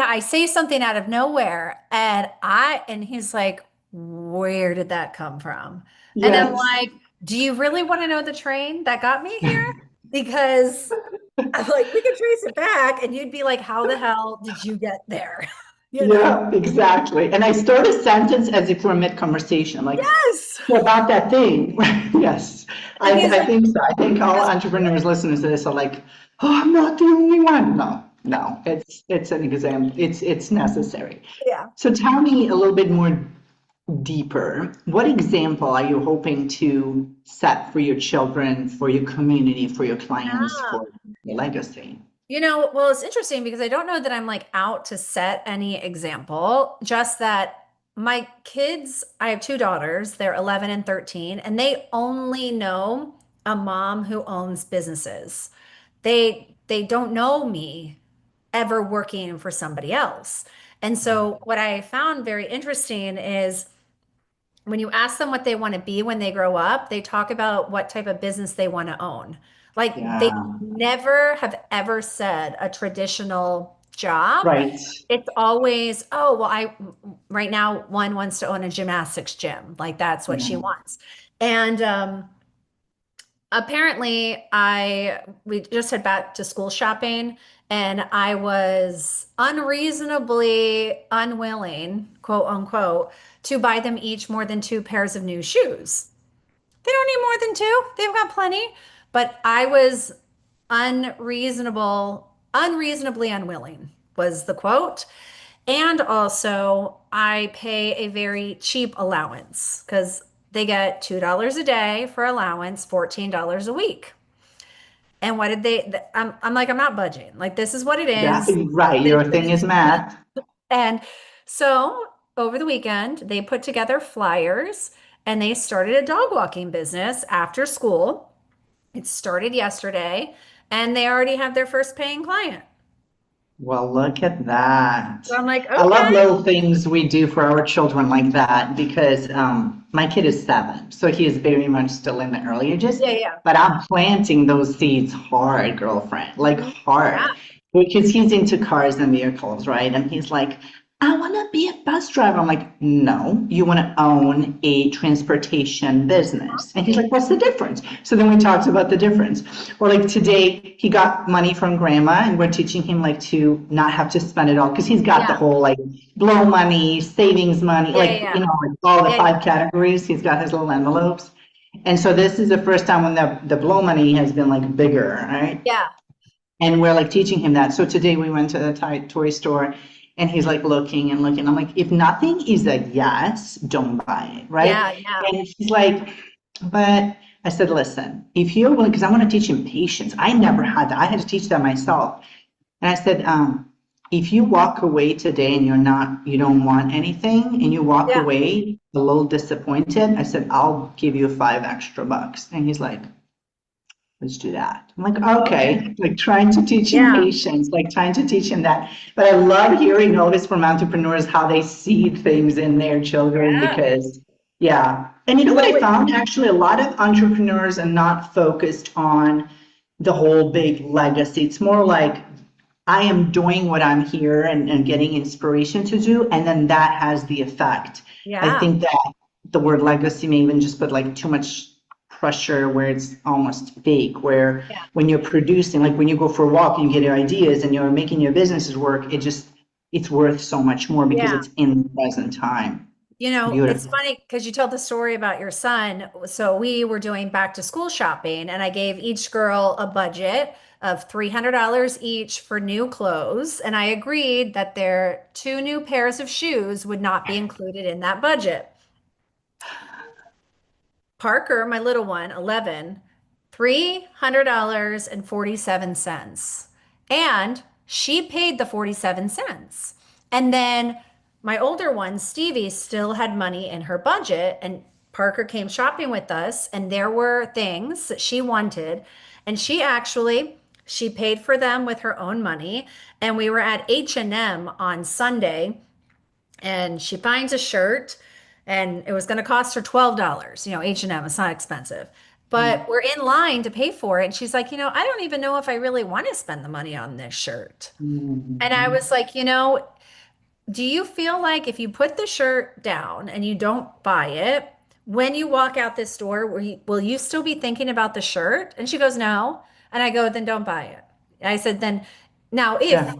I say something out of nowhere and he's like, where did that come from? And I'm Yes. like, do you really want to know the train that got me here? Because I'm like, we could trace it back and you'd be like, how the hell did you get there? You know? Yeah, exactly. And I start a sentence as if we're mid-conversation, like, Yes. so about that thing. Yes, And he's I like, think so. I think all yes, entrepreneurs listening to this are like, oh, I'm not the only one. No, no, it's an exam. It's necessary. yeah. So tell me a little bit more deeper. What example are you hoping to set for your children, for your community, for your clients, Yeah. for your legacy? Well, it's interesting because I don't know that I'm like out to set any example, just that my kids, I have two daughters, they're 11 and 13, and they only know a mom who owns businesses. They don't know me ever working for somebody else. And so what I found very interesting is when you ask them what they want to be when they grow up, they talk about what type of business they want to own. Like they Yeah, never have ever said a traditional job. right. It's always, oh, well, right now one wants to own a gymnastics gym. Like that's what she Yeah. wants. And apparently we just had back to school shopping and I was unreasonably unwilling, quote unquote, to buy them each more than two pairs of new shoes. They don't need more than two. They've got plenty. But I was unreasonably unwilling was the quote. And also, I pay a very cheap allowance because they get $2 a day for allowance, $14 a week. And what did I'm like, I'm not budging. Like, this is what it Yeah, is. right. Your thing is math. And so over the weekend, they put together flyers and they started a dog walking business after school. It started yesterday and they already have their first paying client. Well, look at that. So I'm like, I love okay. little things we do for our children like that because my kid is 7, so he is very much still in the early ages. Yeah, yeah. But I'm planting those seeds hard, girlfriend, like Mhm. Yeah. hard, because he's into cars and vehicles, right? And he's like, I want to be a bus driver. I'm like, no, you want to own a transportation business. And he's like, what's the difference? So then we talked about the difference. Or like today, he got money from grandma and we're teaching him like to not have to spend it all because he's got the Yeah. whole like blow money, savings money, Yeah, like, yeah. like all the Yeah, yeah. 5 categories. He's got his little envelopes. And so this is the first time when the blow money has been like bigger, right? Yeah. And we're like teaching him that. So today we went to the toy store and he's like looking and looking. I'm like, if nothing is a yes, don't buy it, right? Yeah, yeah. And he's like, but I said, listen, if you're willing, because I want to teach him patience. I never had that. I had to teach that myself. And I said, if you walk away today and you don't want anything and you walk Yeah. away a little disappointed, I said, I'll give you $5 extra. And he's like, let's do that. I'm like, okay, like trying to teach him Yeah. patience, like trying to teach him that. But I love hearing all this from entrepreneurs, how they see things in their children, Yeah. because, yeah. And you know what So I with, found? Actually, a lot of entrepreneurs are not focused on the whole big legacy. It's more like, I am doing what I'm here and getting inspiration to do, and then that has the effect. I yeah. think that the word legacy may even just put like too much pressure where it's almost fake, where Yeah. when you're producing, like when you go for a walk and you get your ideas and you're making your businesses work, it's worth so much more because Yeah. it's in the present time. You know, it's Beautiful. funny because you told the story about your son. So we were doing back to school shopping, and I gave each girl a budget of $300 each for new clothes. And I agreed that their two new pairs of shoes would not be included in that budget. Parker, my little one, 11, $300.47. And she paid the 47 cents. And then my older one, Stevie, still had money in her budget. And Parker came shopping with us, and there were things that she wanted. And she paid for them with her own money. And we were at H&M on Sunday, and she finds a shirt, and it was going to cost her $12. H&M, it's not expensive. But we're in line to pay for it. And she's like, I don't even know if I really want to spend the money on this shirt. And I Mhm. was like, do you feel like if you put the shirt down and you don't buy it, when you walk out this door, will you still be thinking about the shirt? And she goes, no. And I go, then don't buy it. And I said, then now if Yeah,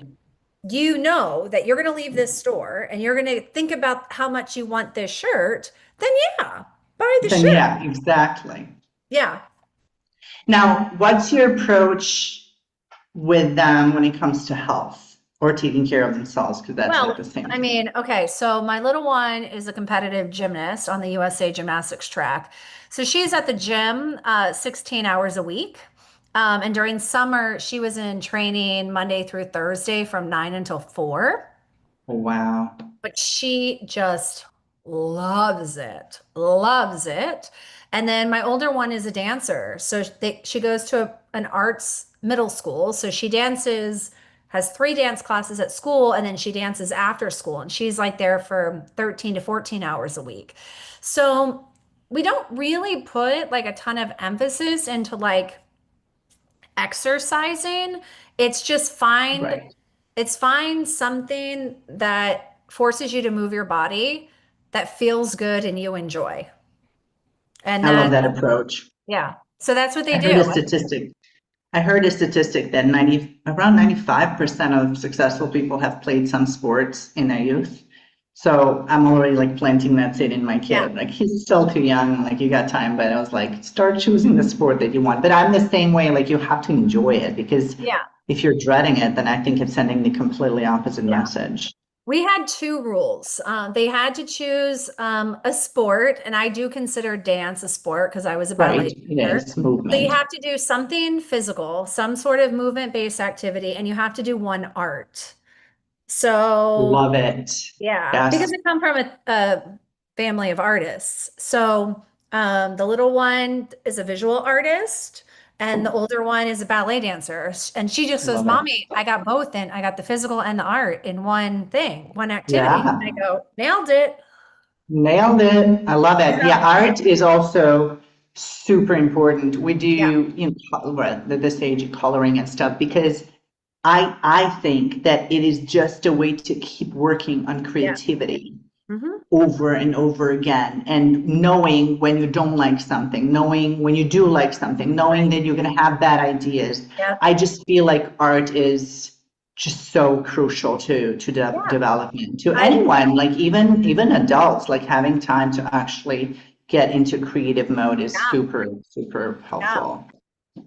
you know that you're going to leave this store and you're going to think about how much you want this shirt, then yeah, buy the then shirt. yeah, exactly. Yeah. Now, what's your approach with them when it comes to health or taking care of themselves? Because that's like Well, the same I thing. mean, okay, so my little one is a competitive gymnast on the USA gymnastics track. So she's at the gym 16 hours a week. And during summer, she was in training Monday through Thursday from 9 until 4. Oh, wow. But she just loves it, loves it. And then my older one is a dancer. So she goes to an arts middle school. So she dances, has 3 dance classes at school, and then she dances after school. And she's like there for 13 to 14 hours a week. So we don't really put like a ton of emphasis into like exercising. It's just Right. find something that forces you to move your body that feels good and you enjoy. And I love that, that approach. yeah. So that's what they I heard a do. statistic. I heard a statistic that around 95% of successful people have played some sports in their youth. So I'm already like planting that seed in my Yeah. kid. Like he's still too young, like you got time, but I was like, start choosing the sport that you want. But I'm the same way, like you have to enjoy it because Yeah. if you're dreading it, then I think it's sending the completely opposite Yeah. message. We had two rules. They had to choose a sport, and I do consider dance a sport because I was a Right. ballet It dancer. is So you movement. have to do something physical, some sort of movement-based activity, and you have to do one art. So Love it. yeah, because Yes. I come from a family of artists. So the little one is a visual artist, and the older one is a ballet dancer. And she just says, Love it. Mommy, I got both in. I got the physical and the art in one thing, one activity. Yeah. I go, nailed it. Nailed it. I love it. Yeah. Yeah, art is also super important. We do, Yeah. well, at this age, coloring and stuff, because I think that it is just a way to keep working on Yeah. creativity Hmm. over and over again, and knowing when you don't like something, knowing when you do like something, knowing Right. that you're going to have bad ideas. Yeah. I just feel like art is just so crucial to Yeah. development, to I, anyone, like even adults, like having time to actually get into creative mode is yeah. super Yeah. helpful.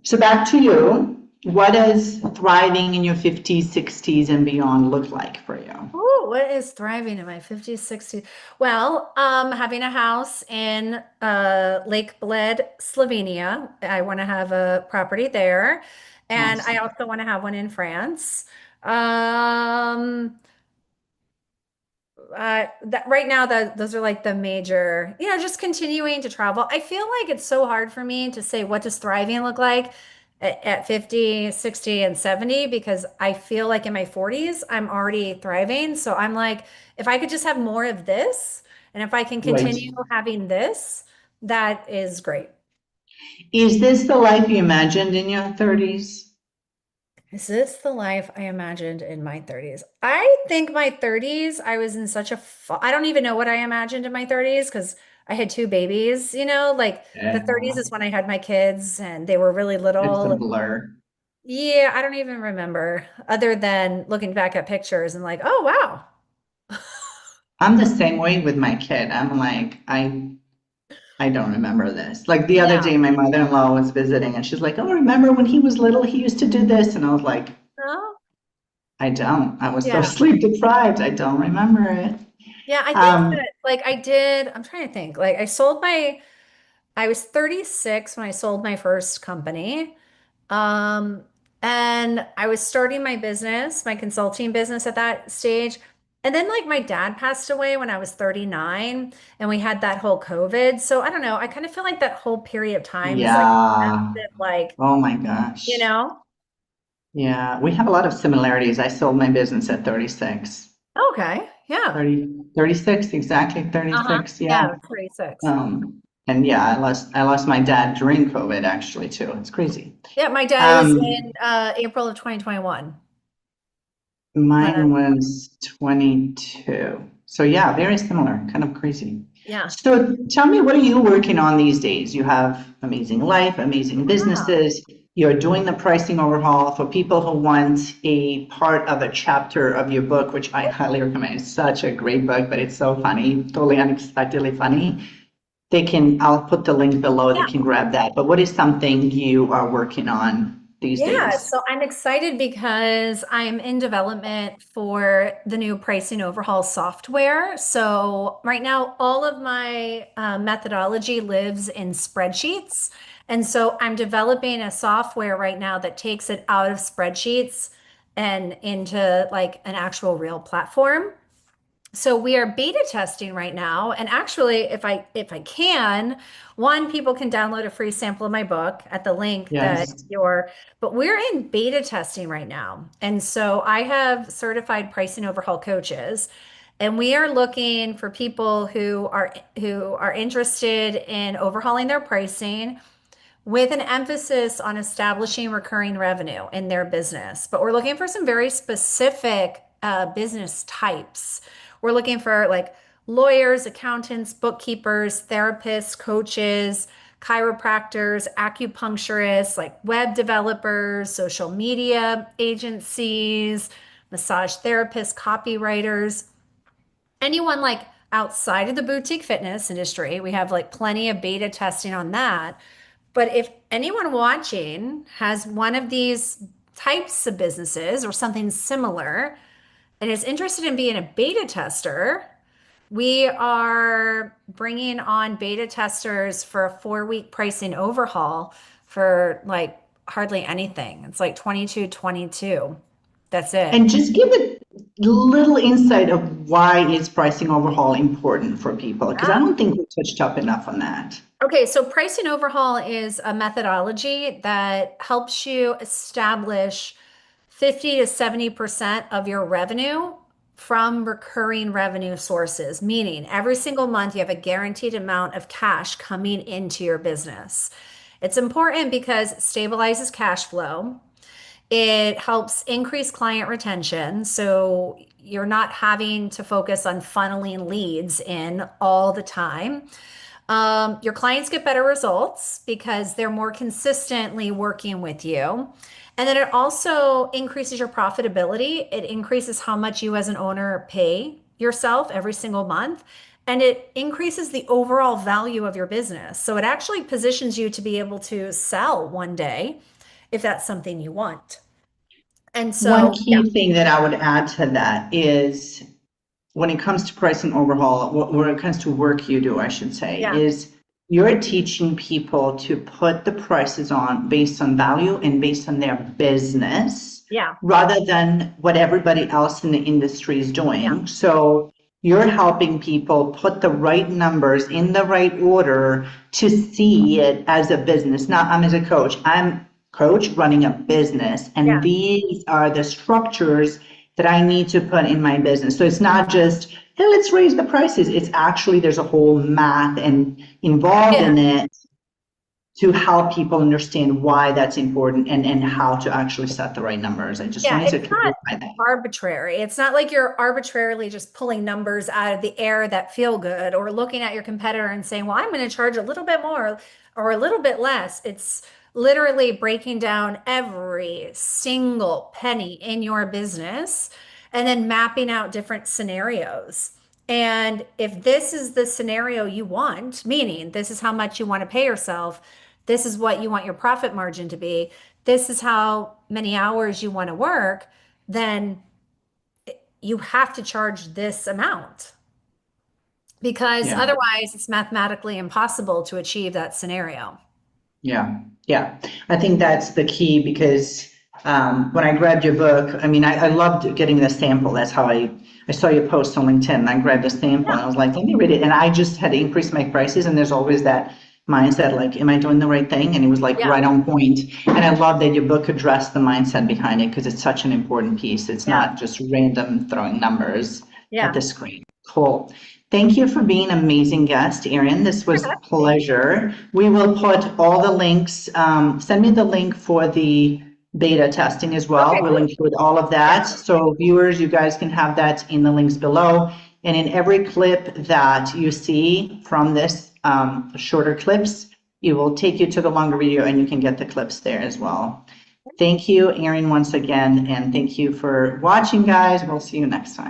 So back to you. What does thriving in your 50s, 60s, and beyond look like for you? Ooh, what is thriving in my 50s, 60s? Well, having a house in Lake Bled, Slovenia. I want to have a property there. And I Awesome. also want to have one in France. Um, that right now, those are like the major, just continuing to travel. I feel like it's so hard for me to say what does thriving look like at 50, 60, and 70 because I feel like in my 40s, I'm already thriving. So I'm like, if I could just have more of this, and if I can Right. continue having this, that is great. Is this the life you imagined in your 30s? Is this the life I imagined in my 30s? I think my 30s, I was in such a, I don't even know what I imagined in my 30s because I had two babies, like the Yeah, 30s is when I had my kids and they were really it's a little. blur. Yeah, I don't even remember other than looking back at pictures and like, oh, wow. I'm the same way with my kid. I'm like, I don't remember this. Like the other Yeah. day, my mother-in-law was visiting and she's like, "Oh, remember when he was little, he used to do this?" And I was like, No? I don't. I was so Yeah. sleep deprived. I don't remember it. Yeah, I think Um, that like I'm trying to think. Like I was 36 when I sold my first company. Um, and I was starting my business, my consulting business at that stage. And then like my dad passed away when I was 39 and we had that whole COVID. So I don't know. I kind of feel like that whole period of time is like yeah. like, Oh my you gosh. know? Yeah, we have a lot of similarities. I sold my business at 36. Okay. Yeah. 36, exactly Uh-huh. 36. Yeah. Yeah, 36. And yeah, I lost my dad during COVID actually too. It's crazy. Yeah, my dad, it was Um, in April of 2021 when I, Mine was 22. So yeah, very similar, kind of crazy. yeah. So tell me, what are you working on these days? You have amazing life, amazing Yeah. businesses. You're doing the pricing overhaul for people who want a part of a chapter of your book, which I highly recommend. It's such a great book, but it's so funny, totally unexpectedly funny. I'll put the link below. They Yeah. can grab that. But what is something you are working on these Yeah, days? so I'm excited because I'm in development for the new pricing overhaul software. So right now, all of my methodology lives in spreadsheets. And so I'm developing a software right now that takes it out of spreadsheets and into like an actual real platform. So we are beta testing right now. And actually, if I can, one, people can download a free sample of my book at the link that Yes. but we're in beta testing right now. And so I have certified pricing overhaul coaches, and we are looking for people who are interested in overhauling their pricing with an emphasis on establishing recurring revenue in their business. But we're looking for some very specific business types. We're looking for like lawyers, accountants, bookkeepers, therapists, coaches, chiropractors, acupuncturists, like web developers, social media agencies, massage therapists, copywriters, anyone like outside of the boutique fitness industry. We have like plenty of beta testing on that. But if anyone watching has one of these types of businesses or something similar and is interested in being a beta tester, we are bringing on beta testers for a 4-week pricing overhaul for like hardly anything. It's like 22.22. That's it. And just give a little insight of why is pricing overhaul important for people, because I Yeah. don't think we touched up enough on that. Okay, so pricing overhaul is a methodology that helps you establish 50 to 70% of your revenue from recurring revenue sources, meaning every single month you have a guaranteed amount of cash coming into your business. It's important because it stabilizes cash flow. It helps increase client retention. So you're not having to focus on funneling leads in all the time. Your clients get better results because they're more consistently working with you. And then it also increases your profitability. It increases how much you as an owner pay yourself every single month. And it increases the overall value of your business. So it actually positions you to be able to sell one day if that's something you want. And One so, yeah, key thing that I would add to that is when it comes to pricing overhaul, when it comes to work you do, I should say, yeah, is you're teaching people to put the prices on based on value and based on their business yeah, rather than what everybody else in the industry is yeah, doing. So you're helping people put the right numbers in the right order to see it as a business. Now, I'm as a coach, coach running a business, and Yeah. these are the structures that I need to put in my business. So it's not just, hey, let's raise the prices. It's actually, there's a whole math and involved Yeah. in it to help people understand why that's important and how to actually set the right numbers. I just Yeah, wanted to it's not clarify that. arbitrary. It's not like you're arbitrarily just pulling numbers out of the air that feel good or looking at your competitor and saying, well, I'm going to charge a little bit more or a little bit less. It's literally breaking down every single penny in your business and then mapping out different scenarios. And if this is the scenario you want, meaning this is how much you want to pay yourself, this is what you want your profit margin to be, this is how many hours you want to work, then you have to charge this amount because Yeah. otherwise it's mathematically impossible to achieve that scenario. Yeah, yeah. I think that's the key because when I grabbed your book, I mean, I loved getting the sample. That's how I saw your post on LinkedIn and I grabbed the sample and I was like, let me read it. And I just had to increase my prices. And there's always that mindset, like, am I doing the right thing? And it was like Yeah, right on point. And I love that your book addressed the mindset behind it because it's such an important piece. It's yeah, not just random throwing numbers at yeah. the screen. Cool. Thank you for being an amazing guest, Erin. This was a pleasure. We will put all the links, send me the link for the beta testing as well. Okay, We'll cool. include all of that. So viewers, you guys can have that in the links below. And in every clip that you see from this shorter clips, it will take you to the longer video and you can get the clips there as well. Thank you, Erin, once again. And thank you for watching, guys. We'll see you next time.